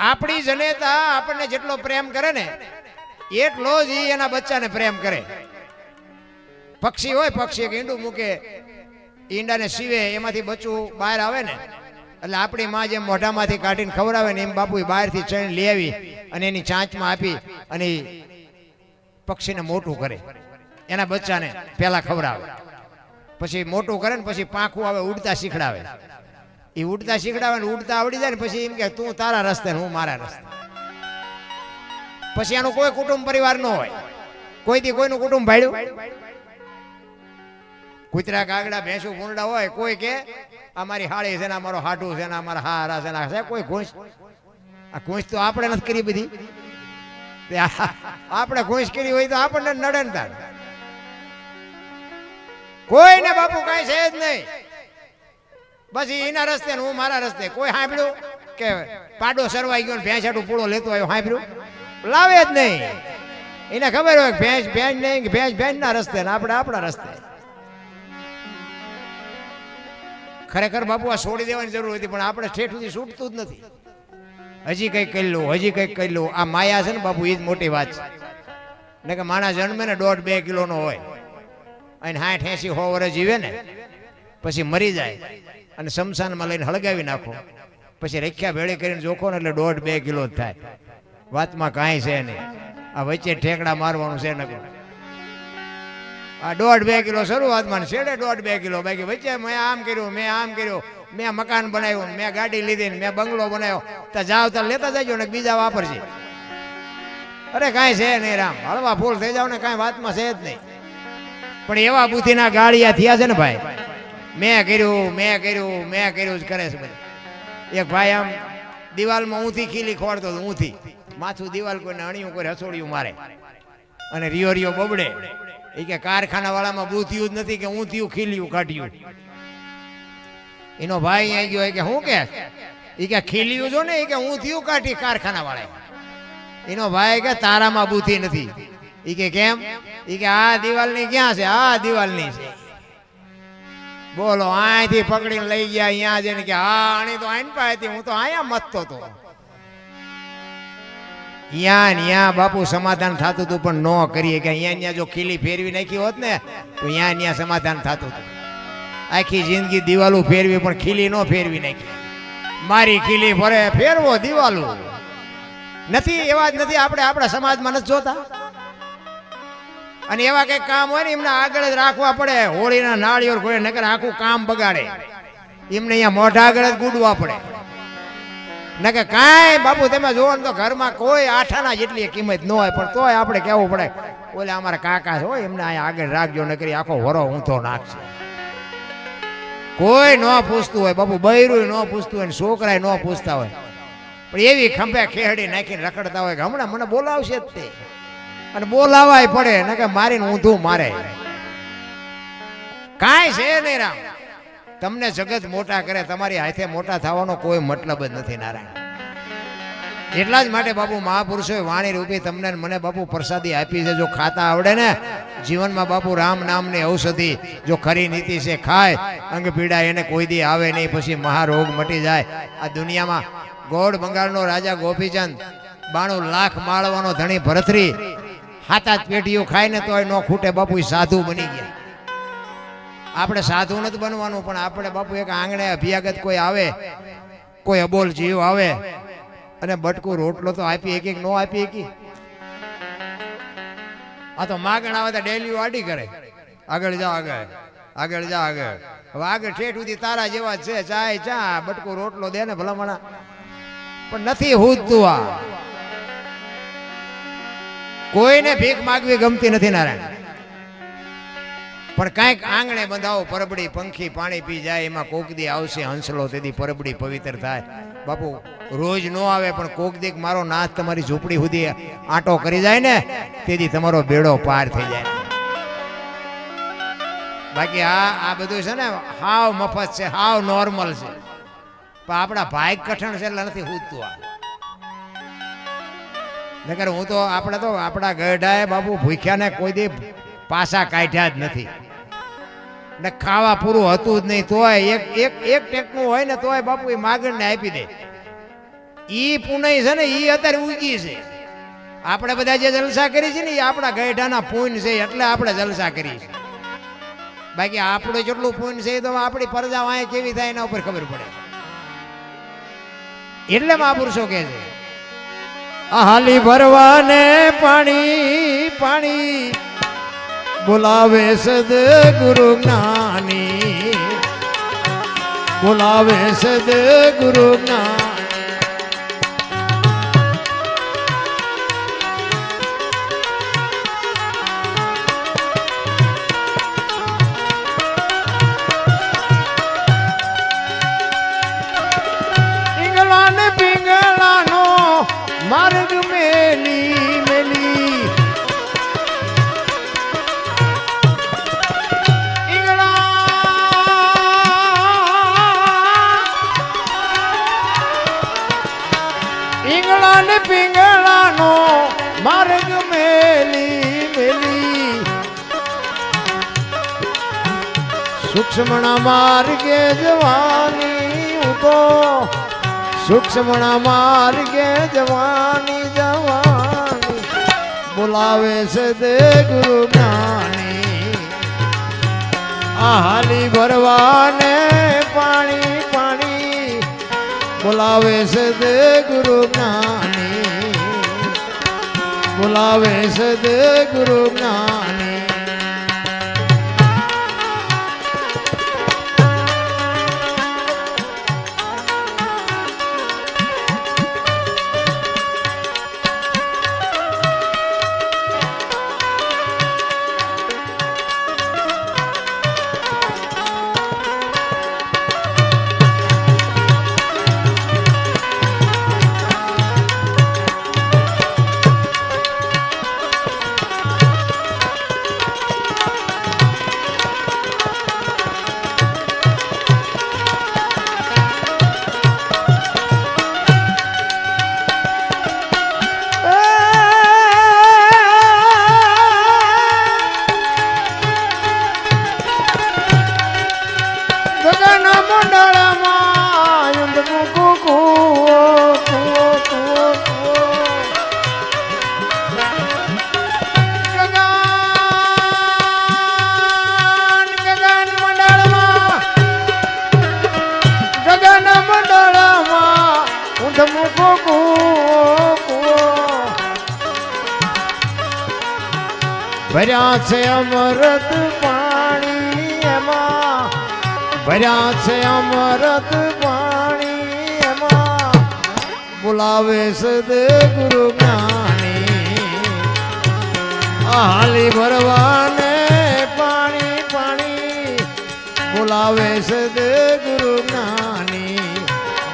આપણી જનેતા આપણને જેટલો પ્રેમ કરે ને એટલો જ એના બચ્ચાને પ્રેમ કરે. પક્ષી હોય, પક્ષી એક ઈંડું મૂકે, ઈંડાને સીવે, એમાંથી બચ્ચું બહાર આવે ને, એટલે આપણી માં જેમ મોઢામાંથી કાઢીને ખવડાવે ને એમ બાપુ બહારથી ચણ લઈ આવી અને એની ચાંચમાં આપી અને પક્ષીને મોટું કરે, એના બચ્ચાને પહેલા ખવડાવે, પછી મોટું કરે ને પછી પાંખું આવે, ઉડતા શીખડાવે. એ ઉડતા શીખડાવે ને ઉડતા આવડી જાય ને પછી એમ કે તું તારા રસ્તે હું મારા રસ્તે. પછી એનું કોઈ કુટુંબ પરિવાર ન હોય, કોઈથી કોઈનું કુટુંબ ભાડ્યું. કૂતરા, કાગડા, ભેંસું, ભૂંડા હોય, કોઈ કે અમારી હાળી છે ને અમારો હાટું છે ને અમારા હારા છે ને, કોઈ ઘૂંસ. આ ઘૂંસ તો આપણે નથી કરી બધી. આપણે ઘૂંસ કરી હોય તો આપણને નડે ને તાર. કોઈને બાપુ કઈ છે જ નહીં. પછી એના રસ્તે હું મારા રસ્તે. કોઈ સાંભળ્યું કે પાડો સરવાઈ ગયો ભેંસ હાટું પૂળો લેતો આવ્યો? સાંભળ્યું? લાવે જ નહીં. એને ખબર હોય ભેંસ ભેંસ નહીં, ભેંસ ભેંસ ના રસ્તે ને આપણે આપણા રસ્તે. ખરેખર બાપુ આ છોડી દેવાની જરૂર હતી, પણ આપણે ઠેઠ સુધી છૂટતું જ નથી. હજી કંઈક કરી લો, હજી કંઈક કરી લો. આ માયા છે ને બાપુ, એ જ મોટી વાત છે. ને કે માણસ જન્મે ને 1.5-2 કિલોનો હોય અને 60-80-100 વર્ષ જીવે ને પછી મરી જાય અને શમશાનમાં લઈને હળગાવી નાખો, પછી રખ્યા ભેળી કરીને જોખો ને એટલે 1.5-2 કિલો જ થાય. વાતમાં કાંઈ છે નહીં. આ વચ્ચે ઠેકડા મારવાનું છે નકર. આ 1.5-2 કિલો શરૂઆતમાં, છેડે 1.5-2 કિલો. બાકી વચ્ચે મેં આમ કર્યું, મેં આમ કર્યું, મેં મકાન બનાવ્યું, મેં ગાડી લીધી, મેં બંગલો બનાવ્યો. તો જાવ તો લેતા જજો ને બીજા વાપરશે. અરે કાંઈ છે નહીં રામ, હળવા ફૂલ થઈ જાવ ને કાંઈ વાતમાં છે જ નહીં. પણ એવા બુદ્ધિના ગાળિયા થયા છે ને ભાઈ, મેં કર્યું, મેં કર્યું, મેં કર્યું જ કરે છે બધા. એક ભાઈ આમ દિવાલમાં ઊંથી ખીલી ખોડતો હતો, ઊંથી માથું દિવાલ કોઈને અણિયું કોઈ હસોડિયું મારે અને રિયો રિયો બબડે. એ કે કારખાના વાળામાં બુદ્ધિયું જ નથી કે ઊંધિયું ખીલ્યું કાઢ્યું. એનો ભાઈ અહીં ગયો કે શું કે એ કે ખીલ્યું જો ને, એ કે ઊંધિયું કાઢી કારખાના વાળા. એનો ભાઈ કે તારામાં બુદ્ધિ નથી. એ કે કેમ? એ કે આ દિવાલની ક્યાં છે? આ દિવાલની છે. બોલો, અહીંથી પકડીને લઈ ગયા અહીંયા જઈને કે હા આની તો આઈન પાસેથી, હું તો અહીંયા મથતો હતો. અહીંયા બાપુ સમાધાન થતું હતું, પણ ન કરીએ કે અહીંયા જો ખીલી ફેરવી નાખી હોત ને તો અહીંયા સમાધાન થતું હતું. આખી જિંદગી દિવાલું ફેરવી પણ ખીલી ન ફેરવી નાખી. મારી ખીલી ફરે, ફેરવો દિવાલું નથી. એવા જ નથી આપણે આપણા સમાજમાં નથી જોતા. અને એવા કઈક કામ હોય ને એમને આગળ જ રાખવા પડે. હોળીના નાળિયેર ઘોડે નકર આખું કામ બગાડે. એમને અહીંયા મોઢા આગળ જ ગુડવા પડે. નકે કાંઈ બાપુ તમે જોવો ને તો ઘરમાં કોઈ આઠાના જેટલી કિંમત ન હોય, પણ તોય આપણે કહેવું પડે ઓલે અમારા કાકા હોય એમને અહીંયા આગળ રાખજો, નકરી આખો વરો ઊંધો નાખશે. કોઈ ન પૂછતું હોય બાપુ, બૈરું ન પૂછતું હોય, છોકરા ન પૂછતા હોય, પણ એવી ખંભે ખેહડી નાખીને રખડતા હોય કે હમણાં મને બોલાવશે જ તે. અને બોલાવાય પડે ને કે મારીને ઊંધું મારે. કાંઈ છે નહીં રામ. તમને જગત મોટા કરે, તમારી હાથે મોટા થવાનો કોઈ મતલબ જ નથી નારાયણ. એટલા જ માટે બાપુ મહાપુરુષોએ વાણી રૂપી તમને મને બાપુ પ્રસાદી આપી છે. જો ખાતા આવડે ને જીવનમાં બાપુ રામ નામની ઔષધિ જો ખરી નીતિ છે, ખાય અંગ પીડા એને કોઈ દી આવે નહીં, પછી મહારોગ મટી જાય. આ દુનિયામાં ગોળ બંગાળનો રાજા ગોપીચંદ 92 લાખ માળવાનો ધણી ભરતરી 7 પેટીઓ ખાય ને તોય ન ખૂટે બાપુ. સાધુ બની ગયા. આપણે સાધુ નથી બનવાનું, પણ આપણે બાપુ એક આંગણે અભ્યાગત કોઈ આવે, કોઈ અબોલ જીવ આવે અને બટકું રોટલો તો આપી એક ન આપી એકી. આ તો માગણ આવે તો ડેલી વાડી કરે, આગળ જા આગળ, આગળ જા આગળ. હવે આગળ ઠેઠ સુધી તારા જેવા છે, ચાય ચા બટકું રોટલો દે ને ભલામણા, પણ નથી હુજતું. આ કોઈને ભીખ માગવી ગમતી નથી નારાયણ. પણ કાંઈક આંગણે બંધાવો, પરબડી પંખી પાણી પી જાય, એમાં કોક દી આવશે હંસલો, તેથી પરબડી પવિત્ર થાય. બાપુ રોજ ન આવે પણ કોક દીક મારો નાથ તમારી ઝૂંપડી સુધી આંટો કરી જાય ને તેથી તમારો બેડો પાર થઈ જાય. બાકી આ બધું છે ને હાવ મફત છે, હાવ નોર્મલ છે, પણ આપણા ભાગ કઠણ છે એટલે નથી પૂછતું. આ નકર હું તો આપણા ગઢાએ બાપુ ભૂખ્યા ને કોઈ દી પાસા કાઢ્યા જ નથી ને ખાવા પૂરું હતું જ નહીં, તોય એક ટેકનું હોય ને તોય બાપુ એ માગણ ને આપી દે. ઈ પુનય છે ને ઈ અત્યારે ઉગી છે. આપણે બધા જે જલસા કરી છે ને એ આપણા ગઈઢાના પૂન છે એટલે આપણે જલસા કરી છે. બાકી આપણું જેટલું પૂન છે તો આપણી પરજા વાંય કેવી થાય એના ઉપર ખબર પડે. એટલે મહાપુરુષો કહે છે હાલી ભરવાને પાણી પાણી બોલાવે સદગુરુ જ્ઞાની, બોલાવે સદગુરુ જ્ઞાની. માર્ગ મેલી મેલી ઈંગળા ને પિંગળાનો માર્ગ મેલી મેલી સૂક્ષ્મણા માર્ગે જવાની ઉતો, સૂક્ષ્મણા માર્ગે જવાની જવાની બોલાવે સદગુરુ જ્ઞાની. હાલી ભરવાને પાણી પાણી બોલાવે સદગુરુ જ્ઞાની, બોલાવે સદગુરુ જ્ઞાની. ભર્યા છે અમૃત પાણી એમાં, ભર્યા છે અમૃત પાણી એમાં બોલાવે સદગુરુ જ્ઞાની. હાલી ભરવાને પાણી પાણી બોલાવે સદગુરુ જ્ઞાની,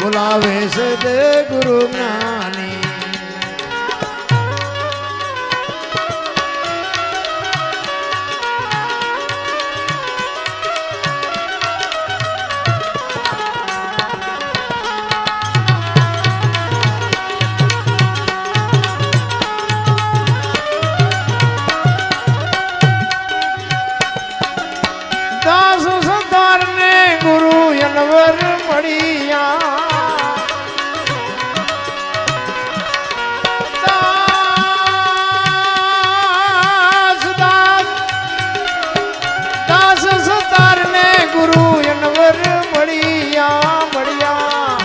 બોલાવે સદગુરુ જ્ઞાની. યનવર મળ્યા દાસ દાસ દાસ સતાર ને ગુરુ યનવર મળ્યા મળ્યા.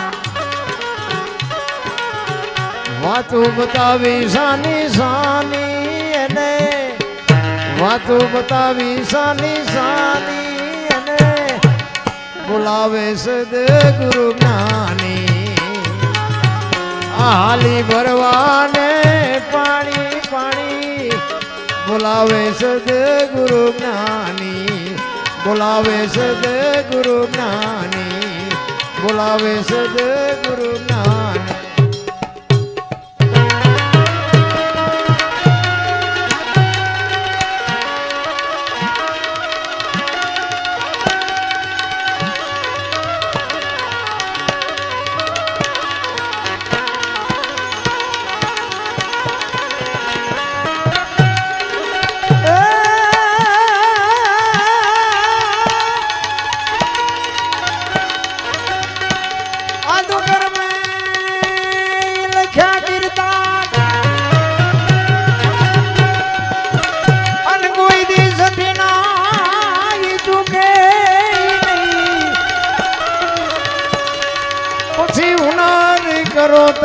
વાતો બતાવી સાની સાની એને, વાતો બતાવી સાની સાની બોલાવે સદગુરુ જ્ઞાની. હાલી ભરવાને પાણી પાણી બોલાવે સદગુરુ જ્ઞાની, બોલાવે સદગુરુ જ્ઞાની, બોલાવે સદગુરુ જ્ઞાની.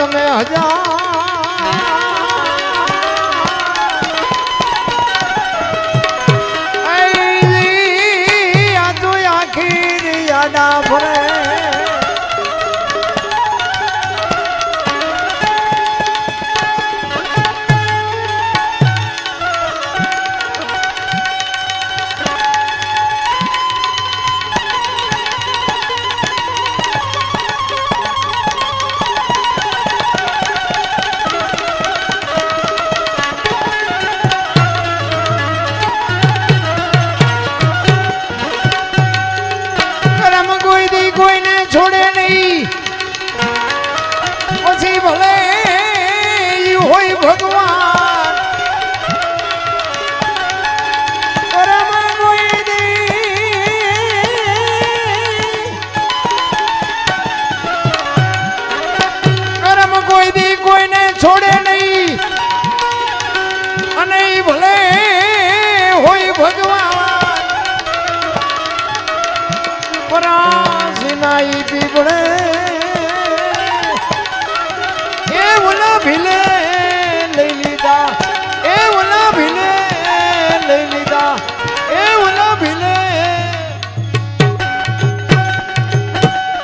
તમે હજાર આ તો આખી યાડા ફરે કોઈને છોડે નહીં પછી ભલે હોય ભગવાન કરમ કોઈ દી કોઈને છોડે નહીં અને ભલે હોય ભગવાન પરાસનાઈ પીપળે એ ઓલા ભીલે લઈ લીધા એ ઓલા ભીલે લઈ લીધા એ ઓલા ભીલે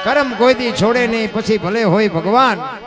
કરમ કોઈ દી છોડે નહીં પછી ભલે હોય ભગવાન